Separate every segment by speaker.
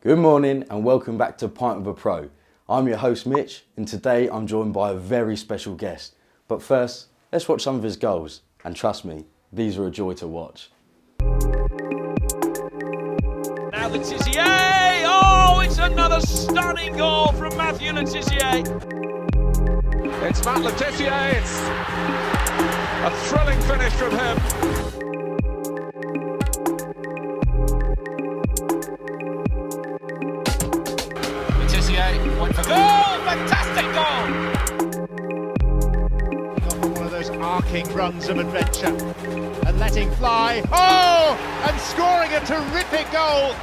Speaker 1: Good morning and welcome back to Pint with a Pro. I'm your host Mitch and today I'm joined by a very special guest. But first, let's watch some of his goals. And trust me, these are a joy to watch.
Speaker 2: Now the Tissier! Oh, it's another stunning goal from Matthew Le Tissier.
Speaker 3: It's Matt Le Tissier. It's a thrilling finish from him.
Speaker 2: Went for goal! Fantastic goal!
Speaker 4: Gone on one of those arcing runs of adventure and letting fly. Oh! And scoring a terrific goal!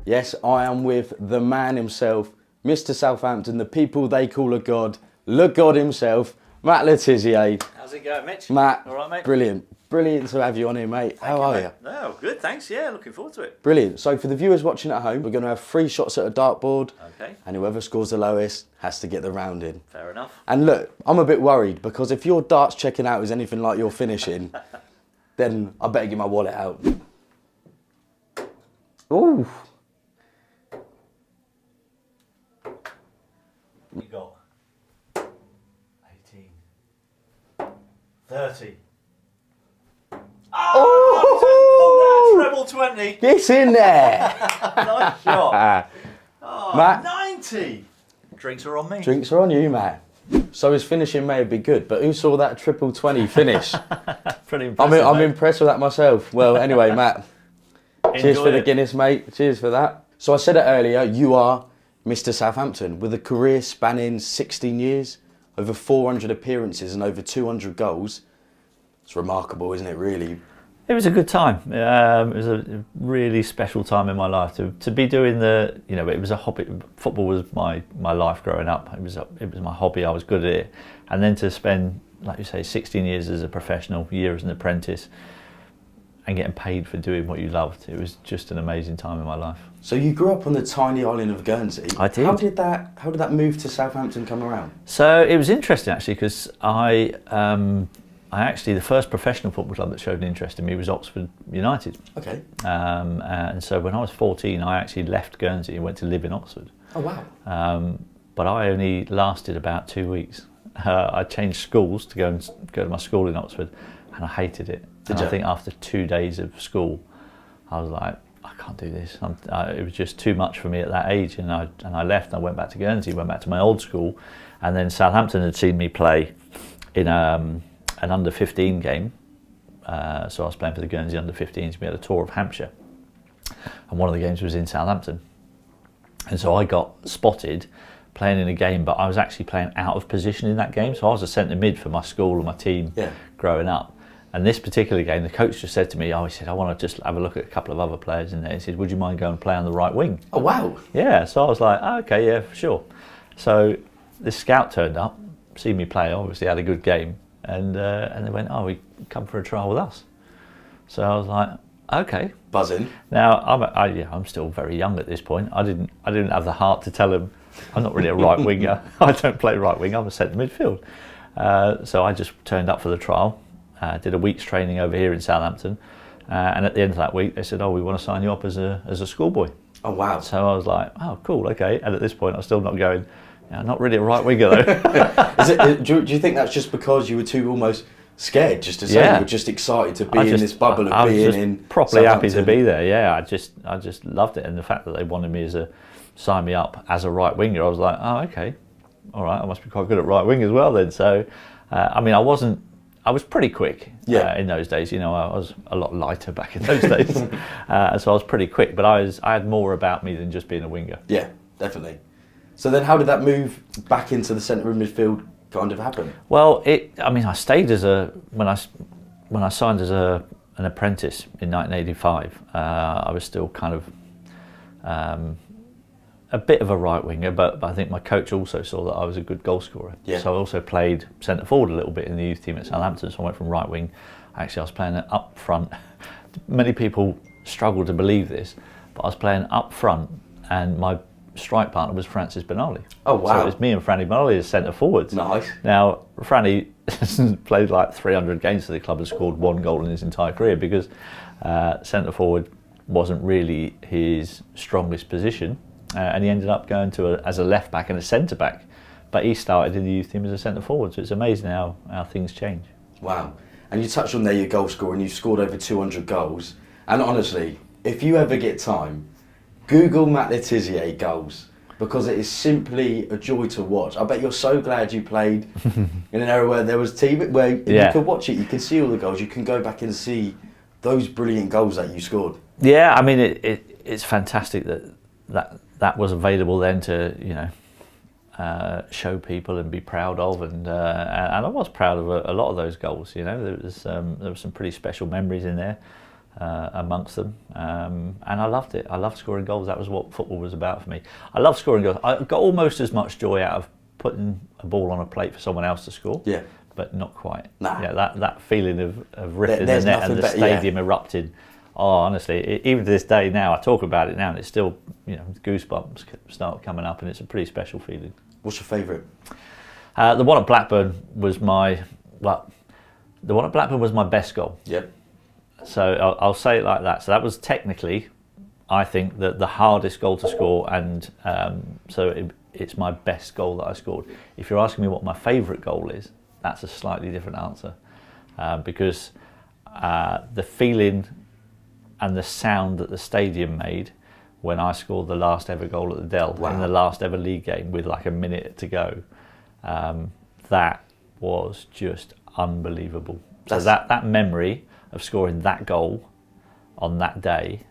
Speaker 1: Yes, I am with the man himself, Mr. Southampton, the people they call a god, Le God himself, Matt Le Tissier.
Speaker 5: How's it going, Mitch?
Speaker 1: Matt,
Speaker 5: all right, mate?
Speaker 1: Brilliant. Brilliant to have you on here, mate. How are you?
Speaker 5: No, good, thanks. Yeah, looking forward to it.
Speaker 1: Brilliant. So for the viewers watching at home, we're going to have 3 shots at a dartboard.
Speaker 5: Okay.
Speaker 1: And whoever scores the lowest has to get the round in.
Speaker 5: Fair enough.
Speaker 1: And look, I'm a bit worried because if your darts checking out is anything like your finishing, then I better get my wallet out. Ooh.
Speaker 5: You got 18, 30. Oh! Treble 20.
Speaker 1: Get in there.
Speaker 5: Nice shot. Oh,
Speaker 1: Matt.
Speaker 5: 90. Drinks are on me.
Speaker 1: Drinks are on you, Matt. So his finishing may be good, but who saw that triple 20 finish?
Speaker 5: Pretty impressive.
Speaker 1: I'm impressed with that myself. Well, anyway, Matt, cheers for the Guinness, mate. Cheers for that. So I said it earlier, you are Mr. Southampton with a career spanning 16 years, over 400 appearances and over 200 goals. It's remarkable, isn't it, really?
Speaker 5: It was a good time. It was a really special time in my life to be doing the, you know, it was a hobby. Football was my life growing up. It was my hobby. I was good at it. And then to spend, like you say, 16 years as a professional, year as an apprentice, and getting paid for doing what you loved. It was just an amazing time in my life.
Speaker 1: So you grew up on the tiny island of Guernsey.
Speaker 5: I did.
Speaker 1: How did that move to Southampton come around?
Speaker 5: So it was interesting actually because I actually, the first professional football club that showed an interest in me was Oxford United.
Speaker 1: Okay.
Speaker 5: And so when I was 14, I actually left Guernsey and went to live in Oxford.
Speaker 1: Oh wow.
Speaker 5: But I only lasted about 2 weeks. I changed schools to go to my school in Oxford, and I hated it.
Speaker 1: Did
Speaker 5: and
Speaker 1: you?
Speaker 5: I think after 2 days of school, I was like, I can't do this. It was just too much for me at that age, and I left. And I went back to Guernsey, went back to my old school, and then Southampton had seen me play in an under-15 game. So I was playing for the Guernsey under-15s. We had a tour of Hampshire, and one of the games was in Southampton. And so I got spotted playing in a game, but I was actually playing out of position in that game. So I was a centre mid for my school and my team growing up. And this particular game, the coach just said to me, he said, I want to just have a look at a couple of other players in there. He said, would you mind going and play on the right wing?
Speaker 1: Oh wow.
Speaker 5: Yeah, so I was like, okay, yeah, sure. So this scout turned up, seen me play, obviously had a good game, and they went, we come for a trial with us. So I was like, okay.
Speaker 1: Buzzing.
Speaker 5: Now I'm still very young at this point. I didn't have the heart to tell him I'm not really a right winger. I don't play right wing. I'm a centre midfield. So I just turned up for the trial. Did a week's training over here in Southampton, and at the end of that week they said, we want to sign you up as a schoolboy.
Speaker 1: Oh wow.
Speaker 5: So I was like, cool, okay. And at this point I'm still not going, not really a right winger though.
Speaker 1: Do you think that's just because you were too almost scared just to say you were just excited to be in this bubble of being in
Speaker 5: properly happy to be there. Yeah, I just loved it, and the fact that they wanted me sign me up as a right winger, I was like, okay, all right, I must be quite good at right wing as well then. So I was pretty quick in those days. You know, I was a lot lighter back in those days, so I was pretty quick. But I had more about me than just being a winger.
Speaker 1: Yeah, definitely. So then, how did that move back into the centre of midfield kind of happen?
Speaker 5: Well, I stayed when I signed as an apprentice in 1985. I was still kind of a bit of a right winger, but I think my coach also saw that I was a good goal scorer. Yeah. So I also played centre forward a little bit in the youth team at Southampton. So I went from right wing. Actually, I was playing up front. Many people struggle to believe this, but I was playing up front, and my strike partner was Francis Benali.
Speaker 1: Oh wow!
Speaker 5: So it was me and Franny Benali as centre forwards.
Speaker 1: Nice.
Speaker 5: Now Franny played like 300 games for the club and scored 1 goal in his entire career because centre forward wasn't really his strongest position. and he ended up going as a left back and a centre back. But he started in the youth team as a centre forward, so it's amazing how things change.
Speaker 1: Wow. And you touched on there your goal scorer, and you've scored over 200 goals. And honestly, if you ever get time, Google Matt Le Tissier goals, because it is simply a joy to watch. I bet you're so glad you played in an era where there was TV, where you could watch it, you can see all the goals, you can go back and see those brilliant goals that you scored.
Speaker 5: Yeah, I mean, it's fantastic that was available then to, show people and be proud of, and I was proud of a lot of those goals. There was some pretty special memories in there amongst them, and I loved it. I loved scoring goals. That was what football was about for me. I love scoring goals. I got almost as much joy out of putting a ball on a plate for someone else to score. Yeah, but not quite.
Speaker 1: Nah.
Speaker 5: Yeah, that feeling of ripping the net and the stadium erupting. Oh, honestly, even to this day now, I talk about it now, and it's still, goosebumps start coming up, and it's a pretty special feeling.
Speaker 1: What's your favourite?
Speaker 5: The one at Blackburn was my best goal.
Speaker 1: Yep.
Speaker 5: So I'll say it like that. So that was technically, I think, the hardest goal to score, and it's my best goal that I scored. If you're asking me what my favourite goal is, that's a slightly different answer, because the feeling and the sound that the stadium made when I scored the last ever goal at the Dell in the last ever league game with like a minute to go, that was just unbelievable. So that memory of scoring that goal on that day,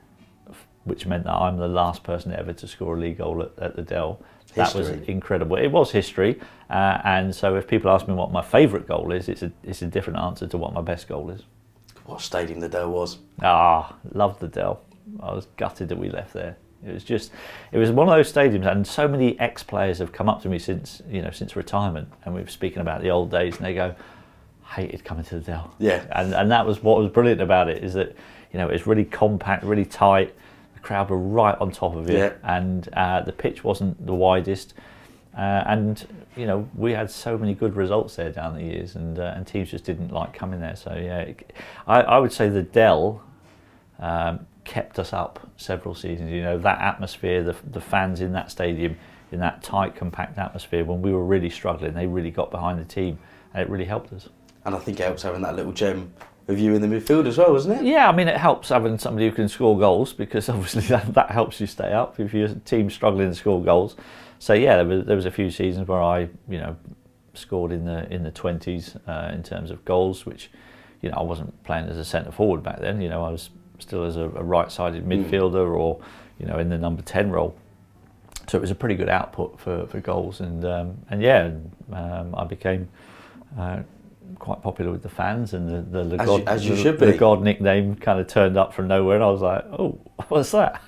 Speaker 5: which meant that I'm the last person ever to score a league goal at the Dell, that was incredible. It was history, and so if people ask me what my favourite goal is, it's a different answer to what my best goal is.
Speaker 1: What stadium the Dell was?
Speaker 5: Loved the Dell. I was gutted that we left there. It was one of those stadiums, and so many ex-players have come up to me since retirement, and we were speaking about the old days, and they go, hated coming to the Dell.
Speaker 1: Yeah.
Speaker 5: And that was what was brilliant about it, is that, it's really compact, really tight. The crowd were right on top of it, and the pitch wasn't the widest. And we had so many good results there down the years, and teams just didn't like coming there. So yeah, I would say the Dell kept us up several seasons. That atmosphere, the fans in that stadium, in that tight, compact atmosphere, when we were really struggling, they really got behind the team, and it really helped us. And
Speaker 1: I think it helps having that little gem of you in the midfield as well, doesn't it?
Speaker 5: Yeah, I mean, it helps having somebody who can score goals, because obviously that helps you stay up if your team's struggling to score goals. So yeah, there was a few seasons where I scored in the 20s in terms of goals, which I wasn't playing as a centre forward back then. I was still as a right-sided midfielder, or in the number 10 role. So it was a pretty good output for goals, and I became quite popular with the fans, and the God nickname kind of turned up from nowhere, and I was like, oh, what's that?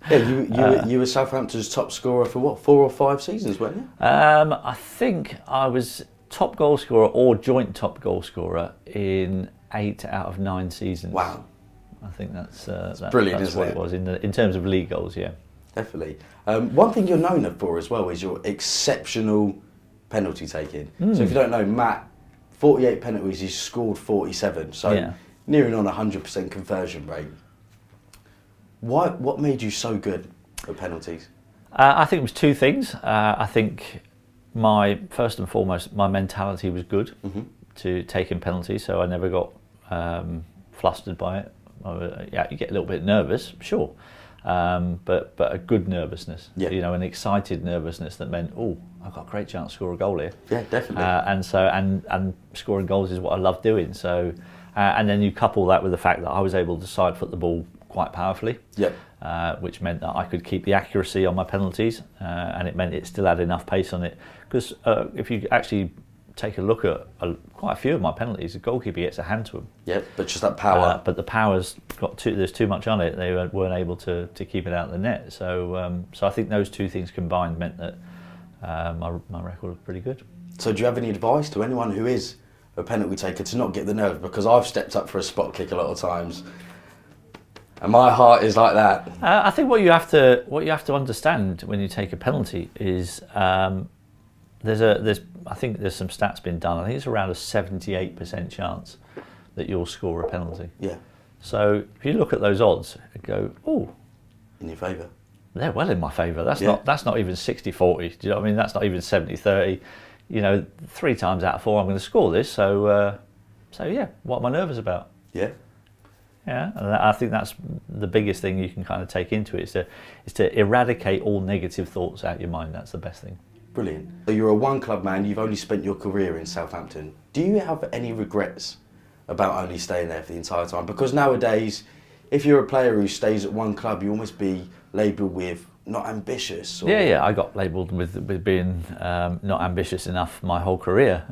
Speaker 1: Yeah, you were Southampton's top scorer for what, 4 or 5 seasons, weren't you?
Speaker 5: I think I was top goal scorer or joint top goal scorer in 8 out of 9 seasons.
Speaker 1: Wow.
Speaker 5: I think that's
Speaker 1: brilliant,
Speaker 5: that's
Speaker 1: isn't
Speaker 5: what
Speaker 1: it?
Speaker 5: It was in terms of league goals, yeah.
Speaker 1: Definitely. One thing you're known for as well is your exceptional penalty taking. So if you don't know, Matt, 48 penalties, he's scored 47, so nearing on 100% conversion rate. What made you so good at penalties?
Speaker 5: I think it was 2 things. I think first and foremost, my mentality was good to taking penalties, so I never got flustered by it. You get a little bit nervous, sure, but a good nervousness, an excited nervousness that meant, oh, I've got a great chance to score a goal here.
Speaker 1: Yeah, definitely.
Speaker 5: And scoring goals is what I love doing. So, and then you couple that with the fact that I was able to side foot the ball quite powerfully, which meant that I could keep the accuracy on my penalties, and it meant it still had enough pace on it. Because if you actually take a look at quite a few of my penalties, the goalkeeper gets a hand to them.
Speaker 1: Yeah, but just that power.
Speaker 5: But the power's there's too much on it. They weren't able to keep it out of the net. So I think those 2 things combined meant that my record was pretty good.
Speaker 1: So do you have any advice to anyone who is a penalty taker to not get the nerve? Because I've stepped up for a spot kick a lot of times, and my heart is like that.
Speaker 5: I think what you have to understand when you take a penalty is I think there's some stats been done. I think it's around a 78% chance that you'll score a penalty.
Speaker 1: Yeah.
Speaker 5: So if you look at those odds and go, oh,
Speaker 1: in your favour.
Speaker 5: they're well in my favour. That's not even 60-40. Do you know what I mean? That's not even 70-30. You know, 3 times out of 4 I'm going to score this. So yeah, what am I nervous about?
Speaker 1: Yeah.
Speaker 5: Yeah, and I think that's the biggest thing you can kind of take into it is to eradicate all negative thoughts out of your mind. That's the best thing.
Speaker 1: Brilliant. So you're a one-club man. You've only spent your career in Southampton. Do you have any regrets about only staying there for the entire time? Because nowadays, if you're a player who stays at one club, you almost be labelled with not ambitious. Or...
Speaker 5: Yeah, I got labelled with being not ambitious enough my whole career.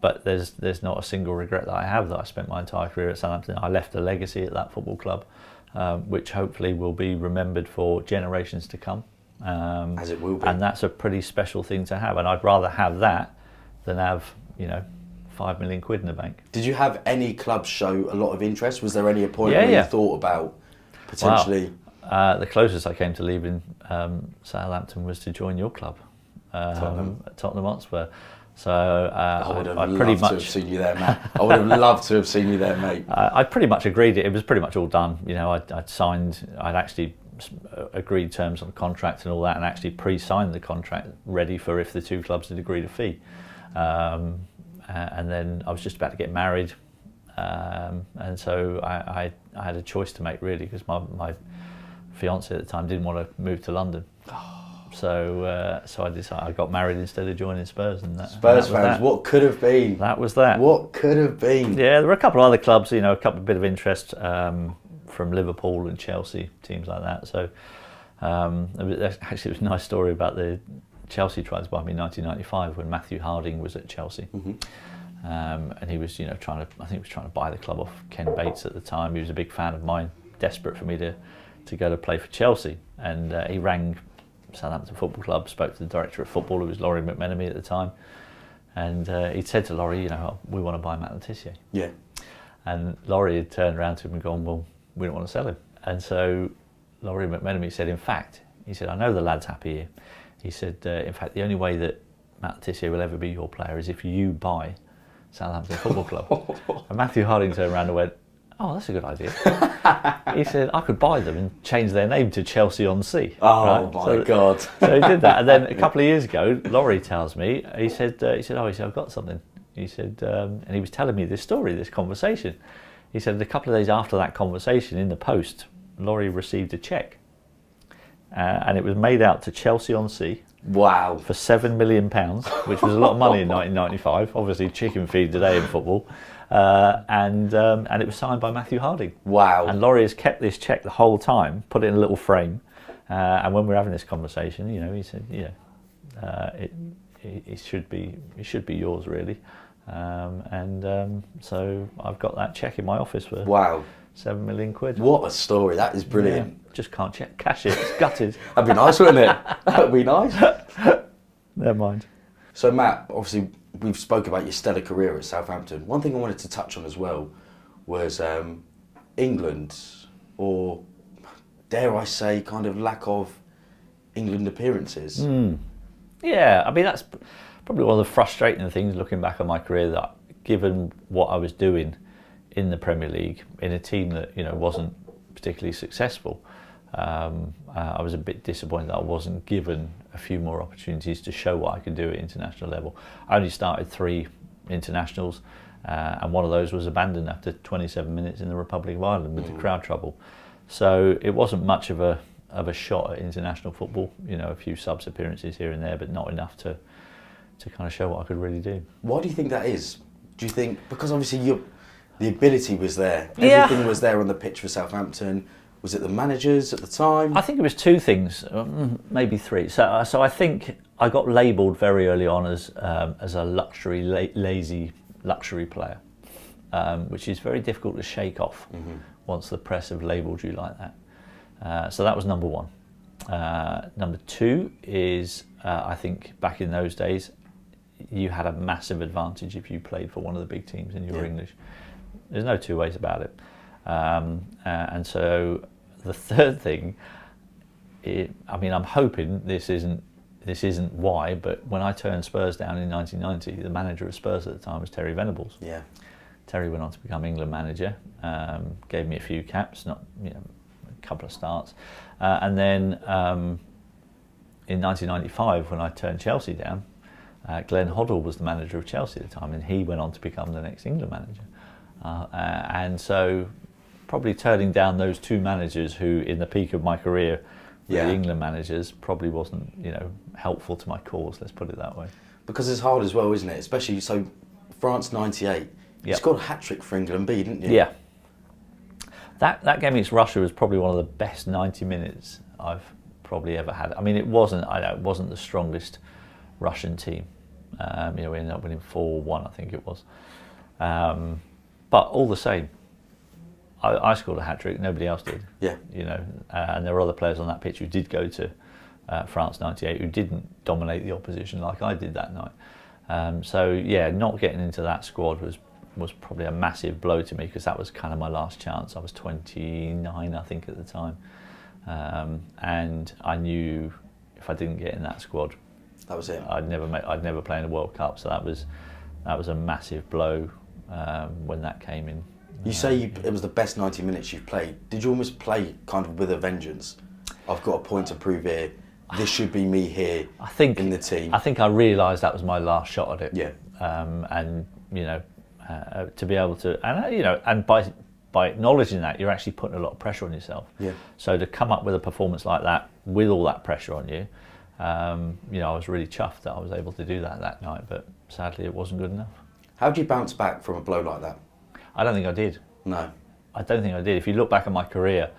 Speaker 5: But there's not a single regret that I have that I spent my entire career at Southampton. I left a legacy at that football club, which hopefully will be remembered for generations to come.
Speaker 1: As it will be.
Speaker 5: And that's a pretty special thing to have. And I'd rather have that than have, £5 million in the bank.
Speaker 1: Did you have any clubs show a lot of interest? Was there any point where you thought about potentially...
Speaker 5: Wow. The closest I came to leaving Southampton was to join your club, Tottenham Hotspur. So
Speaker 1: I would have
Speaker 5: I
Speaker 1: loved
Speaker 5: pretty
Speaker 1: to
Speaker 5: much
Speaker 1: have seen you there, Matt. I would have loved to have seen you there, mate.
Speaker 5: I pretty much agreed. It was pretty much all done. I'd actually agreed terms on the contract and all that, and actually pre-signed the contract ready for if the 2 clubs had agreed a fee. And then I was just about to get married, and so I had a choice to make really, because my fiance at the time didn't want to move to London. So I decided I got married instead of joining Spurs, and
Speaker 1: Spurs fans, what could have been?
Speaker 5: That was that.
Speaker 1: What could have been?
Speaker 5: Yeah, there were a couple of other clubs, a couple of bit of interest from Liverpool and Chelsea, teams like that. So it was a nice story about the Chelsea tried to buy me in 1995 when Matthew Harding was at Chelsea. Mm-hmm. And he was, trying to buy the club off Ken Bates at the time. He was a big fan of mine, desperate for me to go to play for Chelsea, and he rang Southampton Football Club, spoke to the director of football, who was Laurie McMenemy at the time, and he'd said to Laurie, we want to buy Matt Tissier.
Speaker 1: Yeah.
Speaker 5: And Laurie had turned around to him and gone, well, we don't want to sell him. And so Laurie McMenemy said, I know the lad's happy here. He said, in fact, the only way that Matt Tissier will ever be your player is if you buy Southampton Football Club. And Matthew Harding turned around and went, oh, that's a good idea. He said, I could buy them and change their name to Chelsea-on-Sea.
Speaker 1: Oh, right? My God.
Speaker 5: So he did that. And then a couple of years ago, Laurie tells me, he said, I've got something. He said, and he was telling me this story, this conversation. He said, a couple of days after that conversation, in the post, Laurie received a cheque. And it was made out to Chelsea-on-Sea.
Speaker 1: Wow.
Speaker 5: For £7 million, which was a lot of money in 1995. Obviously, chicken feed today in football. And it was signed by Matthew Harding.
Speaker 1: Wow.
Speaker 5: And Laurie has kept this cheque the whole time, put it in a little frame. And when we were having this conversation, he said, it should be yours, really. So I've got that cheque in my office for £7 million.
Speaker 1: What a story! That is brilliant.
Speaker 5: Yeah, just can't cash it. It's gutted.
Speaker 1: That'd be nice, wouldn't it? That'd be nice.
Speaker 5: Never mind.
Speaker 1: So Matt, obviously we've spoke about your stellar career at Southampton. One thing I wanted to touch on as well was England, or dare I say, kind of lack of England appearances.
Speaker 5: Yeah, I mean that's probably one of the frustrating things looking back on my career, that given what I was doing in the Premier League in a team that wasn't particularly successful, I was a bit disappointed that I wasn't given a few more opportunities to show what I could do at international level. I only started 3 internationals, and one of those was abandoned after 27 minutes in the Republic of Ireland with the crowd trouble. So it wasn't much of a shot at international football. A few subs appearances here and there, but not enough to kind of show what I could really do.
Speaker 1: Why do you think that is? Do you think because obviously the ability was there, everything was there on the pitch for Southampton? Was it the managers at the time?
Speaker 5: I think it was 2 things, maybe 3. So I think I got labelled very early on as a luxury, lazy luxury player, which is very difficult to shake off once the press have labelled you like that. So that was number 1. Number 2 is I think back in those days you had a massive advantage if you played for one of the big teams and you were English. There's no 2 ways about it. And so the third thing, I'm hoping this isn't why, but when I turned Spurs down in 1990, the manager of Spurs at the time was Terry Venables.
Speaker 1: Yeah.
Speaker 5: Terry went on to become England manager, gave me a few caps, not couple of starts. And then in 1995, when I turned Chelsea down, Glenn Hoddle was the manager of Chelsea at the time, and he went on to become the next England manager. And so probably turning down those two managers who, in the peak of my career, were the England managers, probably wasn't, helpful to my cause, let's put it that way.
Speaker 1: Because it's hard as well, isn't it? Especially, so France 98, you scored a hat-trick for England B, didn't you?
Speaker 5: Yeah. That game against Russia was probably one of the best 90 minutes I've probably ever had. I mean, it wasn't the strongest Russian team. We ended up winning 4-1, I think it was. But all the same, I scored a hat-trick, nobody else did.
Speaker 1: Yeah.
Speaker 5: And there were other players on that pitch who did go to France 98 who didn't dominate the opposition like I did that night. So not getting into that squad was probably a massive blow to me, because that was kind of my last chance. I was 29, I think, at the time. And I knew if I didn't get in that squad,
Speaker 1: that was it.
Speaker 5: I'd never play in the World Cup. So that was a massive blow when that came in.
Speaker 1: You say it was the best 90 minutes you've played. Did you almost play kind of with a vengeance? I've got a point to prove here. This should be me here in the team.
Speaker 5: I think I realised that was my last shot at it.
Speaker 1: Yeah.
Speaker 5: And to be able to, and by acknowledging that, you're actually putting a lot of pressure on yourself.
Speaker 1: Yeah.
Speaker 5: So to come up with a performance like that with all that pressure on you, I was really chuffed that I was able to do that night. But sadly, it wasn't good enough.
Speaker 1: How do you bounce back from a blow like that?
Speaker 5: I don't think I did.
Speaker 1: No.
Speaker 5: I don't think I did. If you look back at my career,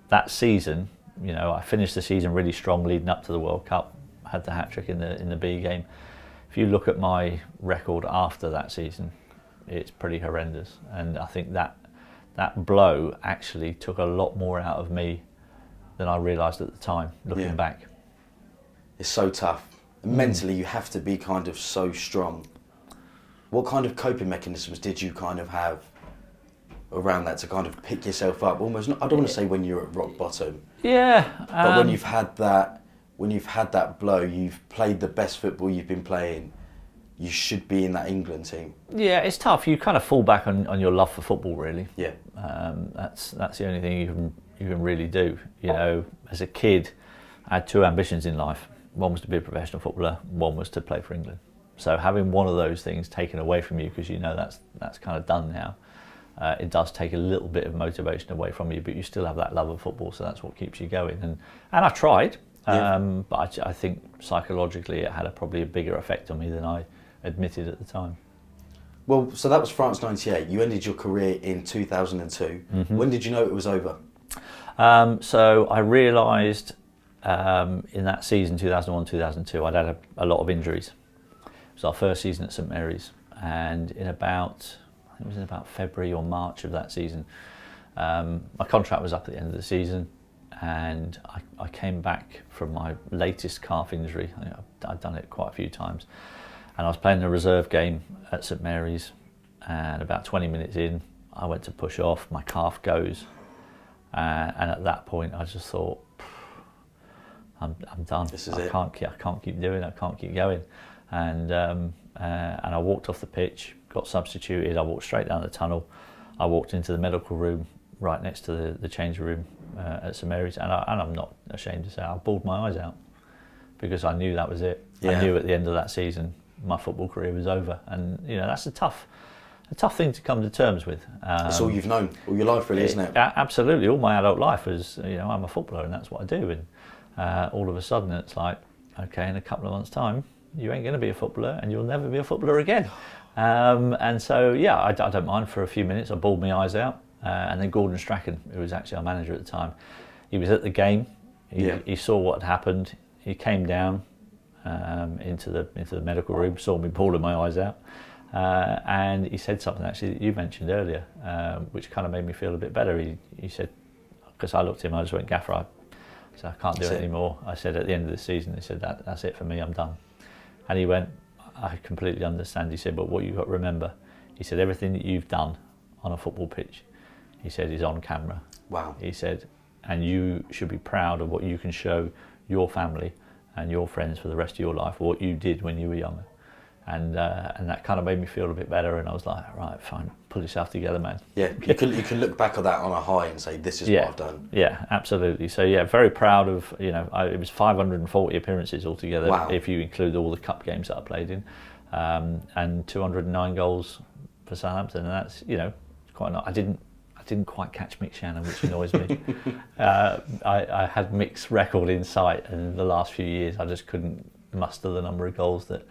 Speaker 5: that season, I finished the season really strong leading up to the World Cup. Had the hat-trick in the B game. If you look at my record after that season, it's pretty horrendous. And I think that blow actually took a lot more out of me than I realised at the time, looking back.
Speaker 1: It's so tough. Mentally, you have to be kind of so strong. What kind of coping mechanisms did you kind of have around that to kind of pick yourself up? Almost, I don't want to say when you're at rock bottom.
Speaker 5: Yeah.
Speaker 1: But when you've had that blow, you've played the best football you've been playing. You should be in that England team.
Speaker 5: Yeah, it's tough. You kind of fall back on your love for football, really.
Speaker 1: Yeah.
Speaker 5: That's the only thing you can really do. As a kid, I had two ambitions in life. One was to be a professional footballer. One was to play for England. So having one of those things taken away from you, because that's kind of done now, it does take a little bit of motivation away from you, but you still have that love of football, so that's what keeps you going. And I tried, but I think psychologically it had probably a bigger effect on me than I admitted at the time.
Speaker 1: Well, so that was France 98. You ended your career in 2002. Mm-hmm. When did you know it was over?
Speaker 5: So I realised in that season, 2001-2002, I'd had a lot of injuries. It was our first season at St Mary's, and I think it was in about February or March of that season, my contract was up at the end of the season, and I came back from my latest calf injury. I'd done it quite a few times, and I was playing a reserve game at St Mary's, and about 20 minutes in, I went to push off, my calf goes, and at that point I just thought, I'm done.
Speaker 1: This is
Speaker 5: I
Speaker 1: it.
Speaker 5: can't keep doing it. I can't keep going. And I walked off the pitch, got substituted. I walked straight down the tunnel. I walked into the medical room right next to the change room at St Mary's, and I'm not ashamed to say I bawled my eyes out, because I knew that was it.
Speaker 1: Yeah.
Speaker 5: I knew at the end of that season my football career was over, and that's a tough thing to come to terms with.
Speaker 1: That's all you've known all your life, really, isn't it?
Speaker 5: Absolutely. All my adult life was, I'm a footballer and that's what I do. And all of a sudden it's like, okay, in a couple of months' time, you ain't going to be a footballer and you'll never be a footballer again. And so, I don't mind. For a few minutes, I bawled my eyes out. And then Gordon Strachan, who was actually our manager at the time, he was at the game. He saw what had happened. He came down into the medical room, saw me bawling my eyes out. And he said something actually that you mentioned earlier, which kind of made me feel a bit better. He said, because I looked at him, I just went, Gaffer, I said, I can't do it anymore. I said, at the end of the season, he said, that's it for me, I'm done. And he went, I completely understand. He said, but what you've got to remember, he said, everything that you've done on a football pitch, he said, is on camera.
Speaker 1: Wow.
Speaker 5: He said, and you should be proud of what you can show your family and your friends for the rest of your life, what you did when you were younger. and that kind of made me feel a bit better. And I was like, right, fine, pull yourself together, man.
Speaker 1: Yeah, you can look back at that on a high and say, this is what I've done.
Speaker 5: Yeah, absolutely. So yeah, very proud of, it was 540 appearances altogether.
Speaker 1: Wow.
Speaker 5: If you include all the cup games that I played in, and 209 goals for Southampton, and that's quite not. I didn't quite catch Mick Shannon, which annoys me. I had Mick's record in sight, and in the last few years I just couldn't muster the number of goals that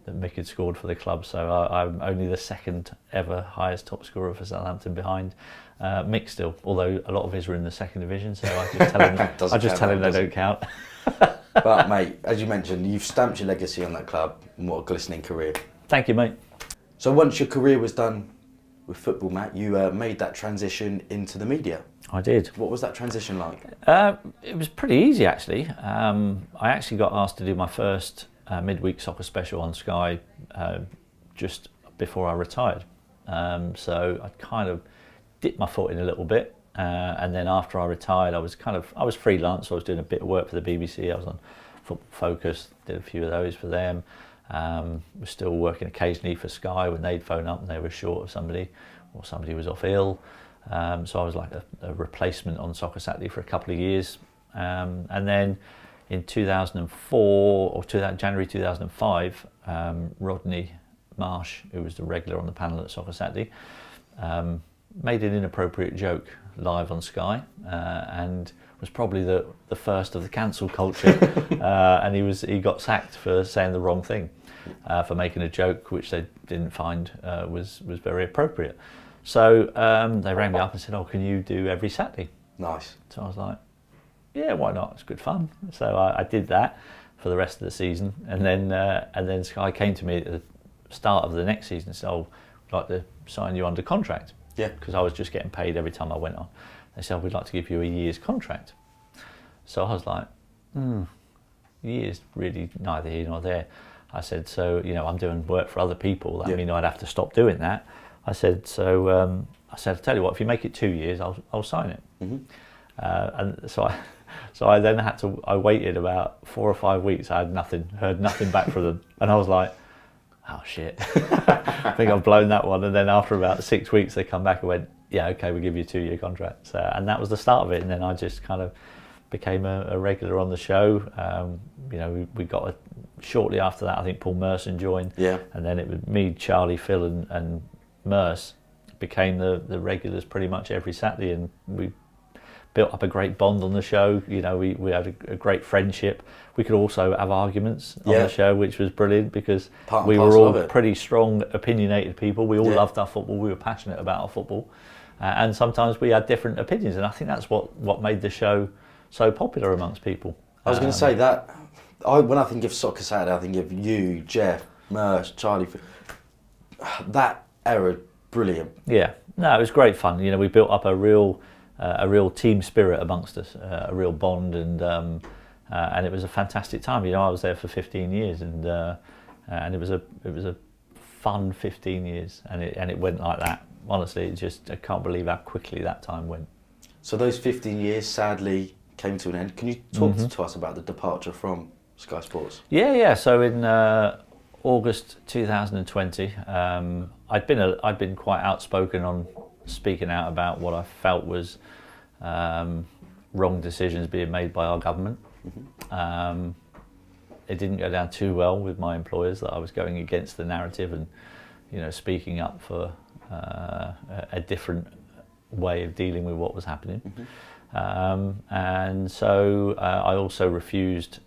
Speaker 5: Mick had scored for the club. So I'm only the second ever highest top scorer for Southampton, behind Mick still, although a lot of his were in the second division, so I just tell him they don't count.
Speaker 1: But mate, as you mentioned, you've stamped your legacy on that club, and what a glistening career.
Speaker 5: Thank you, mate.
Speaker 1: So once your career was done with football, Matt, you made that transition into the media.
Speaker 5: I did.
Speaker 1: What was that transition like?
Speaker 5: It was pretty easy, actually. I actually got asked to do my first midweek soccer special on Sky just before I retired. So I kind of dipped my foot in a little bit, and then after I retired, I was freelance. So I was doing a bit of work for the BBC. I was on Football Focus, did a few of those for them. Was still working occasionally for Sky when they'd phone up and they were short of somebody, or somebody was off ill. So I was like a replacement on Soccer Saturday for a couple of years. And then in 2004 or January 2005, Rodney Marsh, who was the regular on the panel at Soccer Saturday, made an inappropriate joke live on Sky, and was probably the first of the cancel culture. And he got sacked for saying the wrong thing, for making a joke which they didn't find was very appropriate. So they rang me up and said, "Oh, can you do every Saturday?"
Speaker 1: Nice.
Speaker 5: So I was like, "Yeah, why not? It's good fun." So I did that for the rest of the season, and then Sky came to me at the start of the next season and said, "Oh, we'd like to sign you under contract."
Speaker 1: Yeah.
Speaker 5: Because I was just getting paid every time I went on. They said, "Oh, we'd like to give you a year's contract." So I was like, years really neither here nor there. I said, "So, I'm doing work for other people. That mean I'd have to stop doing that." I said, "So, I'll tell you what, if you make it 2 years, I'll sign it."
Speaker 1: Mm-hmm.
Speaker 5: And so I then I waited about 4 or 5 weeks. I had heard nothing back from them. And I was like, oh shit, I think I've blown that one. And then after about 6 weeks, they come back and went, "Yeah, okay, we'll give you a 2-year contract." So, and that was the start of it. And then I just kind of became a regular on the show. We got shortly after that, I think Paul Merson joined. Yeah. And then it was me, Charlie, Phil and Merce became the regulars pretty much every Saturday, and we built up a great bond on the show. We had a great friendship. We could also have arguments on the show, which was brilliant because we were all pretty strong, opinionated people. We all loved our football. We were passionate about our football, and sometimes we had different opinions. And I think that's what made the show so popular amongst people.
Speaker 1: I was going to say that when I think of Soccer Saturday, I think of you, Jeff, Merce, Charlie. That era, brilliant.
Speaker 5: Yeah, no, it was great fun. We built up a real team spirit amongst us, a real bond, and it was a fantastic time. I was there for 15 years, and it was a fun 15 years, and it went like that. Honestly, I can't believe how quickly that time went.
Speaker 1: So those 15 years sadly came to an end. Can you talk to us about the departure from Sky Sports? Yeah.
Speaker 5: So in August 2020, I'd been quite outspoken on speaking out about what I felt was wrong decisions being made by our government. Mm-hmm. It didn't go down too well with my employers that I was going against the narrative and speaking up for a different way of dealing with what was happening. Mm-hmm. And so I also refused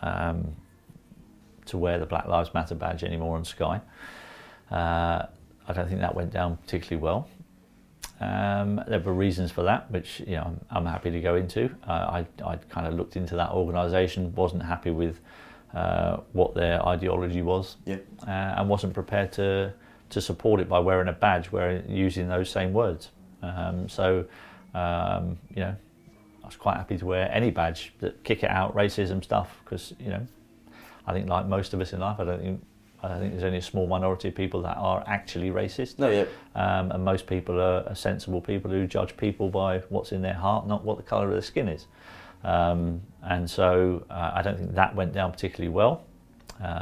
Speaker 5: to wear the Black Lives Matter badge anymore on Sky. I don't think that went down particularly well. There were reasons for that, which I'm happy to go into. I kind of looked into that organisation, wasn't happy with what their ideology was, and wasn't prepared to support it by wearing a badge, using those same words. So I was quite happy to wear any badge that kick it out racism stuff, because I think like most of us in life, I think there's only a small minority of people that are actually racist.
Speaker 1: No, yeah.
Speaker 5: And most people are sensible people who judge people by what's in their heart, not what the colour of their skin is. And so I don't think that went down particularly well.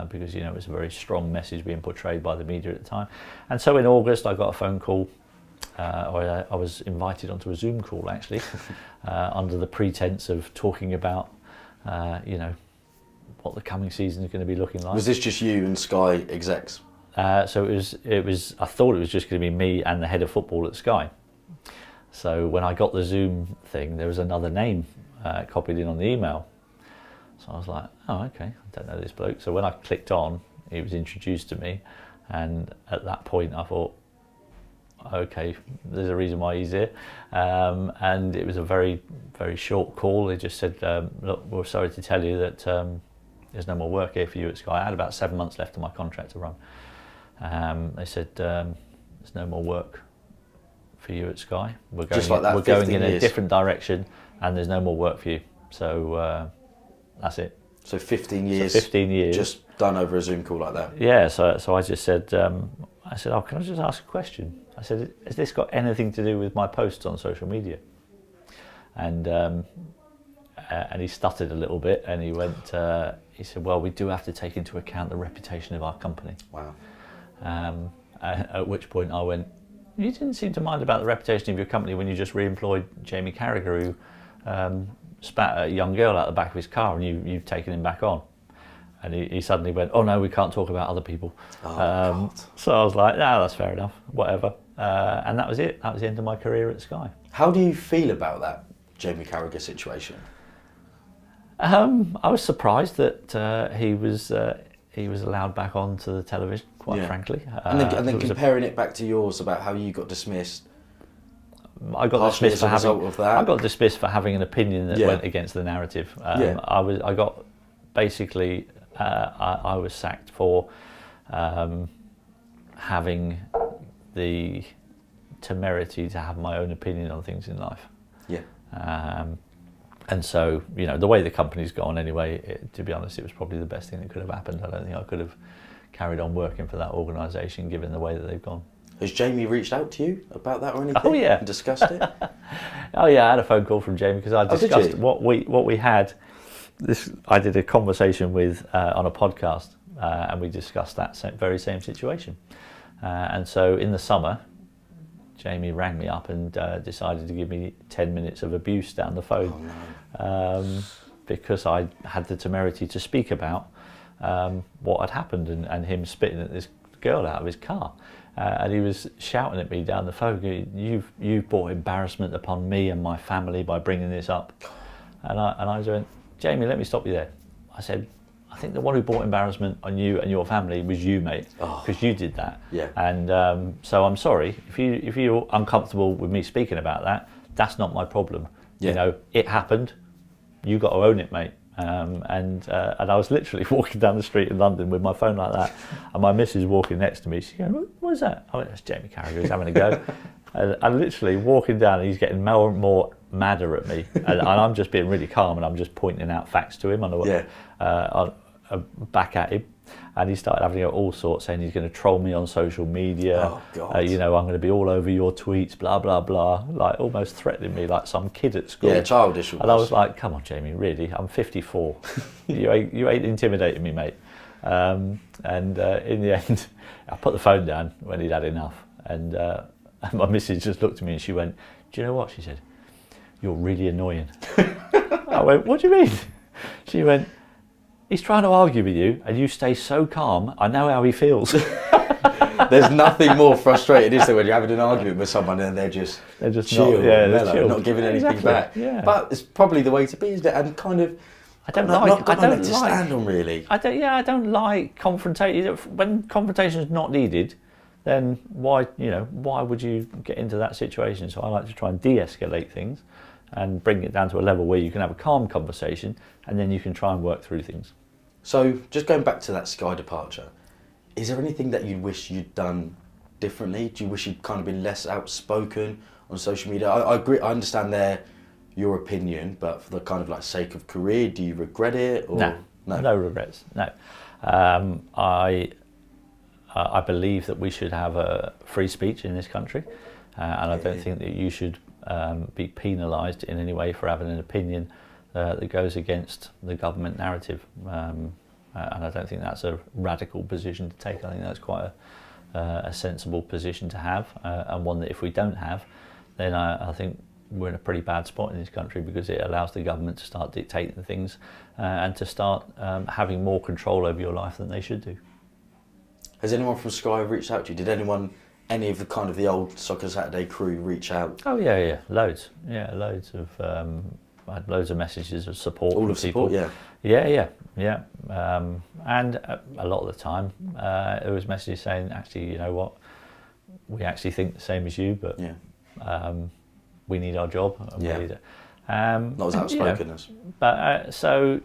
Speaker 5: because it was a very strong message being portrayed by the media at the time. And so in August I got a phone call, or I was invited onto a Zoom call actually, under the pretense of talking about what the coming season is going to be looking like.
Speaker 1: Was this just you and Sky execs?
Speaker 5: So it was. I thought it was just going to be me and the head of football at Sky. So when I got the Zoom thing, there was another name copied in on the email. So I was like, oh, okay, I don't know this bloke. So when I clicked on, he was introduced to me, and at that point I thought, okay, there's a reason why he's here. And it was a very, very short call. They just said, look, we're sorry to tell you that there's no more work here for you at Sky. I had about 7 months left of my contract to run. They said, there's no more work for you at Sky. We're going,
Speaker 1: Just like that,
Speaker 5: we're going in
Speaker 1: years.
Speaker 5: a different direction, and there's no more work for you. So that's it.
Speaker 1: So 15 years.
Speaker 5: So 15 years.
Speaker 1: Just done over a Zoom call like that.
Speaker 5: Yeah. So I just said, oh, can I just ask a question? I said, has this got anything to do with my posts on social media? And he stuttered a little bit, and he went. He said, well, we do have to take into account the reputation of our company.
Speaker 1: Wow.
Speaker 5: At which point I went, you didn't seem to mind about the reputation of your company when you just re-employed Jamie Carragher, who spat at a young girl out the back of his car, and you've taken him back on. And he suddenly went, oh no, we can't talk about other people.
Speaker 1: God.
Speaker 5: So I was like, no, that's fair enough, whatever. And that was it. That was the end of my career at Sky.
Speaker 1: How do you feel about that Jamie Carragher situation?
Speaker 5: I was surprised that he was allowed back onto the television, quite frankly.
Speaker 1: And then comparing it back to yours about how you got dismissed.
Speaker 5: I got dismissed for
Speaker 1: result of that.
Speaker 5: I got dismissed for having an opinion that went against the narrative. I got basically. I was sacked for having the temerity to have my own opinion on things in life.
Speaker 1: Yeah.
Speaker 5: And so, the way the company's gone anyway, to be honest, it was probably the best thing that could have happened. I don't think I could have carried on working for that organisation given the way that they've gone.
Speaker 1: Has Jamie reached out to you about that or anything?
Speaker 5: Oh, yeah.
Speaker 1: And discussed it?
Speaker 5: Oh, yeah, I had a phone call from Jamie because I discussed
Speaker 1: did you?
Speaker 5: what we had. I did a conversation with on a podcast, and we discussed that very same situation. And so in the summer, Jamie rang me up and decided to give me 10 minutes of abuse down the phone.
Speaker 1: Oh, no.
Speaker 5: Because I had the temerity to speak about what had happened and him spitting at this girl out of his car. And he was shouting at me down the phone, you've brought embarrassment upon me and my family by bringing this up. And I went, Jamie, let me stop you there. I said, I think the one who brought embarrassment on you and your family was you, mate, because you did that.
Speaker 1: Yeah.
Speaker 5: And so I'm sorry if you're uncomfortable with me speaking about that. That's not my problem.
Speaker 1: Yeah.
Speaker 5: It happened. You got to own it, mate. And I was literally walking down the street in London with my phone like that, and my missus walking next to me. She goes, "What is that?" I went, "It's Jamie Carragher. He's having a go." And I'm literally walking down, and he's getting more and more madder at me, and I'm just being really calm, and I'm just pointing out facts to him back at him. And he started having all sorts, saying he's going to troll me on social media.
Speaker 1: Oh, God.
Speaker 5: I'm going to be all over your tweets, blah, blah, blah. Like almost threatening me like some kid at school.
Speaker 1: Yeah, childish.
Speaker 5: And I was like, come on, Jamie, really? I'm 54. you ain't intimidating me, mate. In the end, I put the phone down when he'd had enough. And my missus just looked at me and she went, do you know what? She said, you're really annoying. I went, what do you mean? She went, he's trying to argue with you and you stay so calm, I know how he feels.
Speaker 1: There's nothing more frustrating, is there, when you're having an argument with someone and they're just chill, mellow, not giving anything back.
Speaker 5: Yeah.
Speaker 1: But it's probably the way to be, isn't it? And kind of,
Speaker 5: I don't
Speaker 1: stand on, really.
Speaker 5: I don't like confrontation. When confrontation is not needed, then why would you get into that situation? So I like to try and de-escalate things and bring it down to a level where you can have a calm conversation and then you can try and work through things.
Speaker 1: So just going back to that Sky departure, is there anything that you wish you'd done differently? Do you wish you'd kind of been less outspoken on social media? I agree, I understand your opinion, but for the kind of like sake of career, do you regret it? Or?
Speaker 5: No regrets. No, I believe that we should have a free speech in this country, and I don't think that you should be penalised in any way for having an opinion that goes against the government narrative. and I don't think that's a radical position to take. I think that's quite a sensible position to have, and one that if we don't have, then I think we're in a pretty bad spot in this country, because it allows the government to start dictating things and to start having more control over your life than they should do.
Speaker 1: Has anyone from Sky reached out to you? Did any of the kind of the old Soccer Saturday crew reach out?
Speaker 5: Oh yeah, loads. Yeah, loads of. I had loads of messages of support.
Speaker 1: All
Speaker 5: from
Speaker 1: of support,
Speaker 5: people.
Speaker 1: yeah.
Speaker 5: Yeah. And a lot of the time, there was messages saying, actually, you know what, we actually think the same as you, but we need our job. And
Speaker 1: Yeah.
Speaker 5: we need it.
Speaker 1: Not as outspoken as.
Speaker 5: But so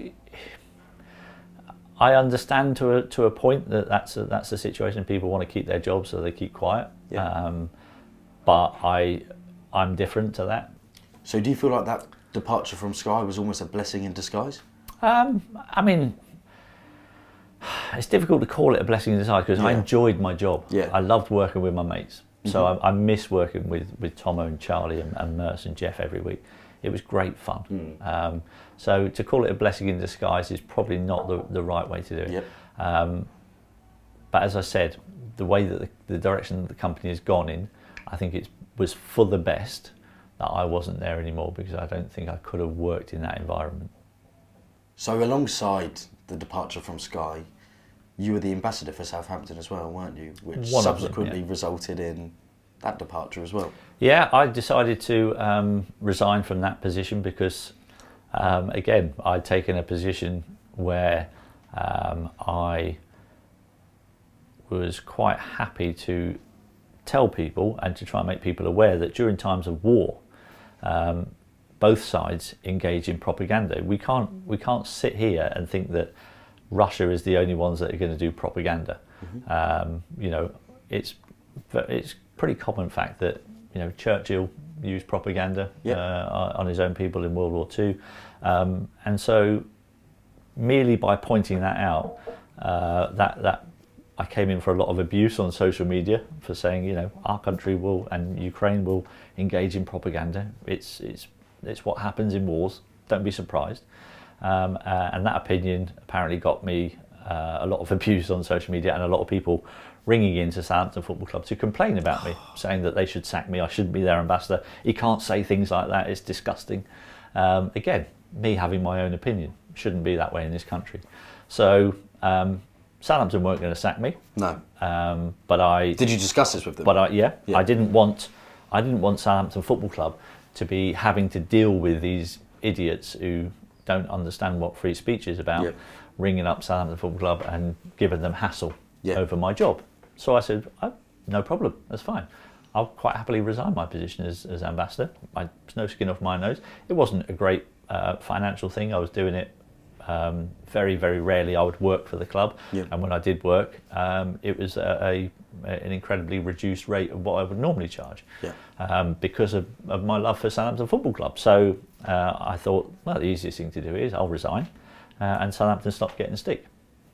Speaker 5: I understand to a point that that's the situation. People want to keep their jobs, so they keep quiet.
Speaker 1: Yeah.
Speaker 5: But I'm different to that.
Speaker 1: So do you feel like that departure from Sky was almost a blessing in disguise?
Speaker 5: I mean, it's difficult to call it a blessing in disguise, because I enjoyed my job.
Speaker 1: Yeah.
Speaker 5: I loved working with my mates. So I miss working with Tomo and Charlie and Merce and Jeff every week. It was great fun. So to call it a blessing in disguise is probably not the right way to do it.
Speaker 1: Yep.
Speaker 5: But as I said, the way that the direction that the company has gone in, I think it was for the best that I wasn't there anymore, because I don't think I could have worked in that environment.
Speaker 1: So alongside the departure from Sky, you were the ambassador for Southampton as well, weren't you? Which
Speaker 5: One of them,
Speaker 1: subsequently resulted in that departure as well.
Speaker 5: Yeah, I decided to resign from that position because, again, I'd taken a position where I was quite happy to tell people and to try and make people aware that during times of war, both sides engage in propaganda. We can't sit here and think that Russia is the only ones that are going to do propaganda. You know, it's pretty common fact that, you know, Churchill used propaganda on his own people in World War II, and so merely by pointing that out, that I came in for a lot of abuse on social media for saying, you know, our country will and Ukraine will engage in propaganda. It's what happens in wars. Don't be surprised. And that opinion apparently got me a lot of abuse on social media, and a lot of people ringing into Southampton Football Club to complain about me, saying that they should sack me, I shouldn't be their ambassador. You can't say things like that, it's disgusting. Again, me having my own opinion, shouldn't be that way in this country. So Southampton weren't going to sack me.
Speaker 1: No.
Speaker 5: But I...
Speaker 1: Did you discuss this with them?
Speaker 5: But I didn't want Southampton Football Club to be having to deal with these idiots who don't understand what free speech is about, ringing up Southampton Football Club and giving them hassle over my job. So I said, no problem, that's fine. I'll quite happily resign my position as ambassador. There's no skin off my nose. It wasn't a great financial thing. I was doing it very, very rarely. I would work for the club, and when I did work, it was an incredibly reduced rate of what I would normally charge, because of my love for Southampton Football Club. So I thought, well, the easiest thing to do is I'll resign, and Southampton stopped getting stick.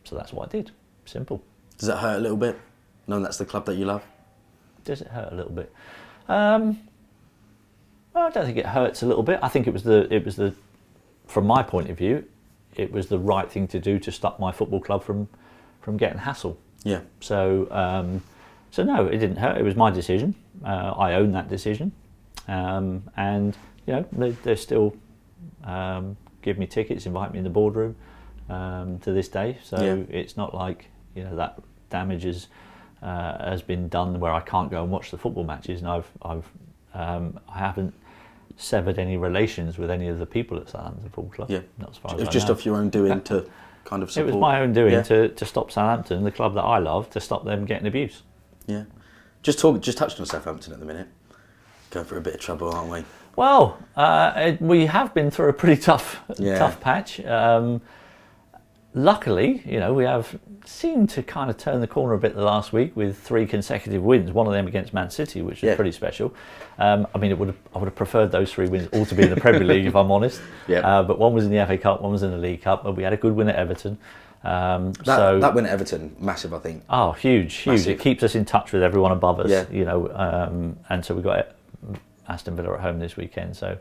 Speaker 5: So that's what I did. Simple.
Speaker 1: Does that hurt a little bit, knowing that's the club that you love?
Speaker 5: Does it hurt a little bit? Well, I don't think it hurts a little bit. I think it was the from my point of view, it was the right thing to do to stop my football club from getting hassle. Yeah. So no, it didn't hurt. It was my decision. I own that decision, and you know they still give me tickets, invite me in the boardroom to this day. So it's not like, you know, that damage has been done where I can't go and watch the football matches, and I haven't severed any relations with any of the people at Southampton Football Club. Yeah, not as far as
Speaker 1: it was just off your own doing to kind of support.
Speaker 5: It was my own doing to stop Southampton, the club that I love, to stop them getting abuse.
Speaker 1: Yeah, just touched on Southampton at the minute. Going through a bit of trouble, aren't we?
Speaker 5: Well, we have been through a pretty tough patch. Luckily, you know, we have seemed to kind of turn the corner a bit the last week with 3 consecutive wins. One of them against Man City, which was pretty special. I mean, I would have preferred those 3 wins all to be in the Premier League, if I'm honest. But one was in the FA Cup, one was in the League Cup, but we had a good win at Everton.
Speaker 1: That win at Everton, massive, I think.
Speaker 5: Oh, huge. Massive. It keeps us in touch with everyone above us, you know. And so we got Aston Villa at home this weekend. So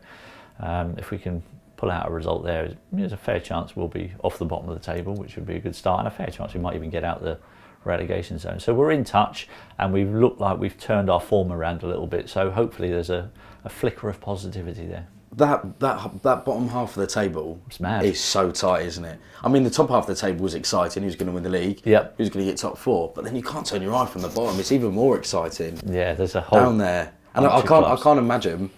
Speaker 5: if we can pull out a result there, there's a fair chance we'll be off the bottom of the table, which would be a good start, and a fair chance we might even get out the relegation zone. So we're in touch, and we've looked like we've turned our form around a little bit. So hopefully there's a flicker of positivity there.
Speaker 1: That bottom half of the table is so tight, isn't it? I mean, the top half of the table was exciting. Who's going to win the league?
Speaker 5: Yep.
Speaker 1: Who's going to get top 4? But then you can't turn your eye from the bottom. It's even more exciting.
Speaker 5: Yeah, there's a whole
Speaker 1: down there, and I can't imagine,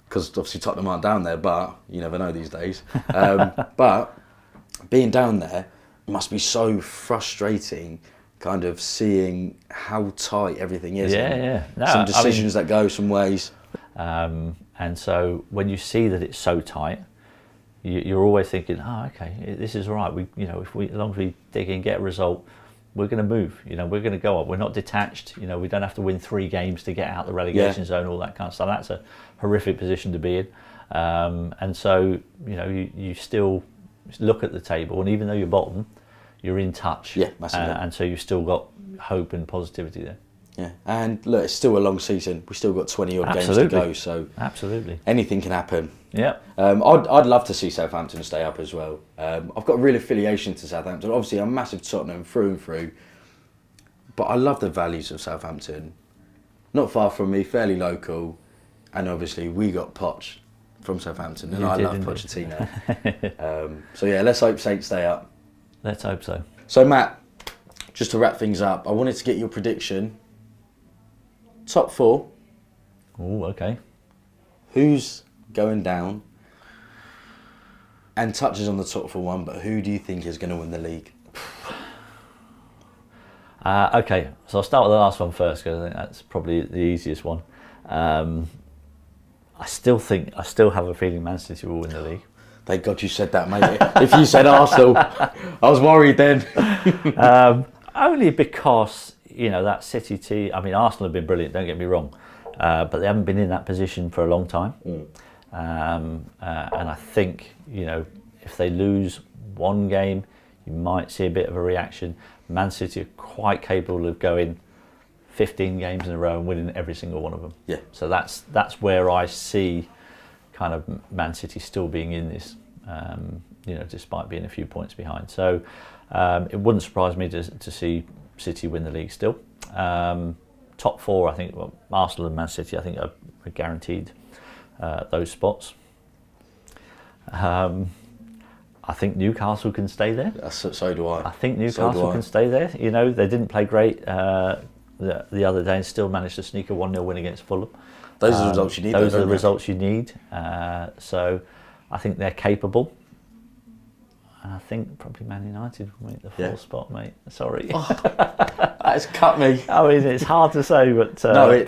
Speaker 1: because obviously Tottenham aren't down there, but you never know these days. But being down there must be so frustrating, kind of seeing how tight everything is.
Speaker 5: Yeah. No,
Speaker 1: some decisions that go some ways.
Speaker 5: And so when you see that it's so tight, you're always thinking, oh, okay, this is all right. As long as we dig in, get a result, we're going to move. We're going to go up. We're not detached. We don't have to win 3 games to get out the relegation zone, all that kind of stuff. That's a horrific position to be in. And so, you still look at the table, and even though you're bottom, you're in touch.
Speaker 1: Yeah, massively.
Speaker 5: And so you've still got hope and positivity there.
Speaker 1: Yeah, and look, it's still a long season. We've still got 20 odd games to go, so
Speaker 5: absolutely
Speaker 1: anything can happen.
Speaker 5: Yeah.
Speaker 1: I'd love to see Southampton stay up as well. I've got a real affiliation to Southampton. Obviously, I'm a massive Tottenham through and through, but I love the values of Southampton. Not far from me, fairly local, and obviously we got Poch from Southampton, and I love Pochettino. So yeah, let's hope Saints stay up.
Speaker 5: Let's hope so.
Speaker 1: So Matt, just to wrap things up, I wanted to get your prediction. Top 4.
Speaker 5: Oh, okay.
Speaker 1: Who's going down? And touches on the top 4 one, but who do you think is going to win the league?
Speaker 5: Okay, so I'll start with the last one first, because I think that's probably the easiest one. I still have a feeling Man City will win the league.
Speaker 1: Thank God you said that, mate. If you said Arsenal, I was worried then.
Speaker 5: Only because, that City team, I mean, Arsenal have been brilliant, don't get me wrong, but they haven't been in that position for a long time. And I think, if they lose one game, you might see a bit of a reaction. Man City are quite capable of going 15 games in a row and winning every single one of them.
Speaker 1: Yeah.
Speaker 5: So that's where I see kind of Man City still being in this, despite being a few points behind. So it wouldn't surprise me to see City win the league still. Top 4, I think, Arsenal and Man City, I think are guaranteed those spots. I think Newcastle can stay there.
Speaker 1: So do I.
Speaker 5: I think Newcastle can stay there. They didn't play great the other day and still managed to sneak a 1-0 win against Fulham.
Speaker 1: Those are the results you need.
Speaker 5: Those are the results you need. So I think they're capable. And I think probably Man United will make the 4th spot, mate. Sorry.
Speaker 1: That's cut me.
Speaker 5: I mean, it's hard to say, but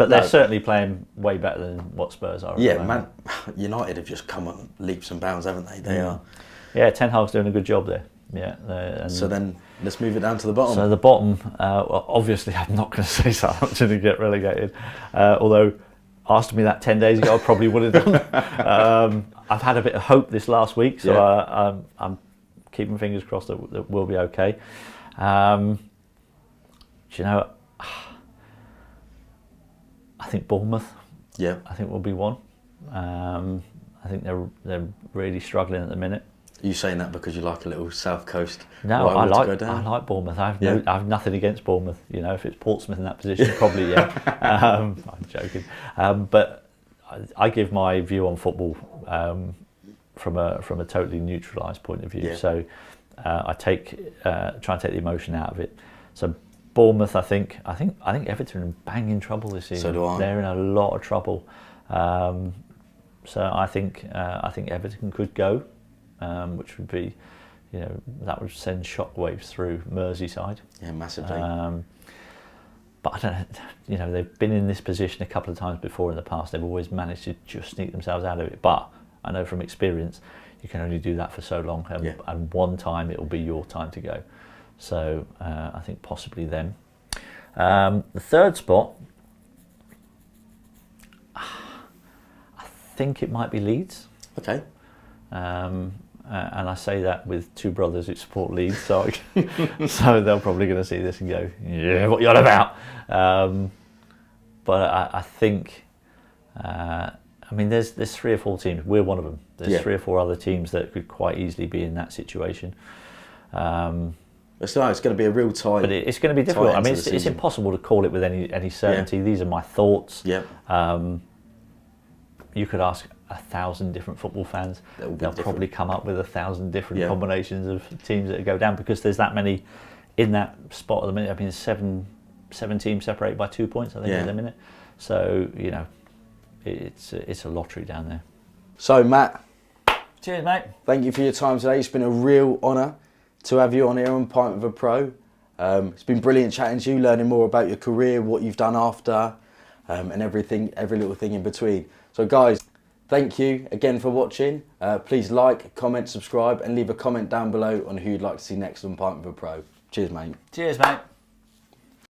Speaker 5: they're certainly playing way better than what Spurs are.
Speaker 1: Yeah, Man United have just come on leaps and bounds, haven't they? They are.
Speaker 5: Yeah, Ten Hag's doing a good job there. Yeah.
Speaker 1: So then let's move it down to the bottom.
Speaker 5: So the bottom, obviously, I'm not going to say Southampton to get relegated. Although asked me that 10 days ago, I probably would have done. I've had a bit of hope this last week, so I'm keeping fingers crossed that we'll be okay. I think Bournemouth. Yeah. I think will be one. I think they're really struggling at the minute.
Speaker 1: Are you saying that because you like a little South Coast?
Speaker 5: No, I like Bournemouth. I have nothing against Bournemouth. If it's Portsmouth in that position, probably I'm joking. But I give my view on football from a totally neutralised point of view. Yeah. So I try and take the emotion out of it. So Bournemouth, I think Everton are banging trouble this season.
Speaker 1: So do I.
Speaker 5: They're in a lot of trouble. So I think Everton could go. Which would be, that would send shockwaves through Merseyside.
Speaker 1: Yeah, massively.
Speaker 5: But I don't, they've been in this position a couple of times before in the past. They've always managed to just sneak themselves out of it. But I know from experience, you can only do that for so long, and one time it will be your time to go. So I think possibly them. The 3rd spot, I think it might be Leeds.
Speaker 1: Okay.
Speaker 5: And I say that with 2 brothers who support Leeds, so they're probably going to see this and go, "Yeah, what you on about?" But I think I mean, there's 3 or 4 teams. We're one of them. There's 3 or 4 other teams that could quite easily be in that situation.
Speaker 1: It's going to be a real tight.
Speaker 5: But it's going to be difficult. I mean, it's impossible to call it with any certainty. These are my thoughts.
Speaker 1: Yeah.
Speaker 5: You could ask 1,000 different football fans. They'll probably come up with 1,000 different combinations of teams that go down, because there's that many in that spot at the minute. I mean, seven teams separated by 2 points, I think, at the minute. So, you know, it's a lottery down there.
Speaker 1: So, Matt.
Speaker 5: Cheers, mate.
Speaker 1: Thank you for your time today. It's been a real honour to have you on here on Pint with a Pro. It's been brilliant chatting to you, learning more about your career, what you've done after, and everything, every little thing in between. So, guys, thank you again for watching. Please like, comment, subscribe, and leave a comment down below on who you'd like to see next on Pint with a Pro. Cheers, mate.
Speaker 5: Cheers, mate.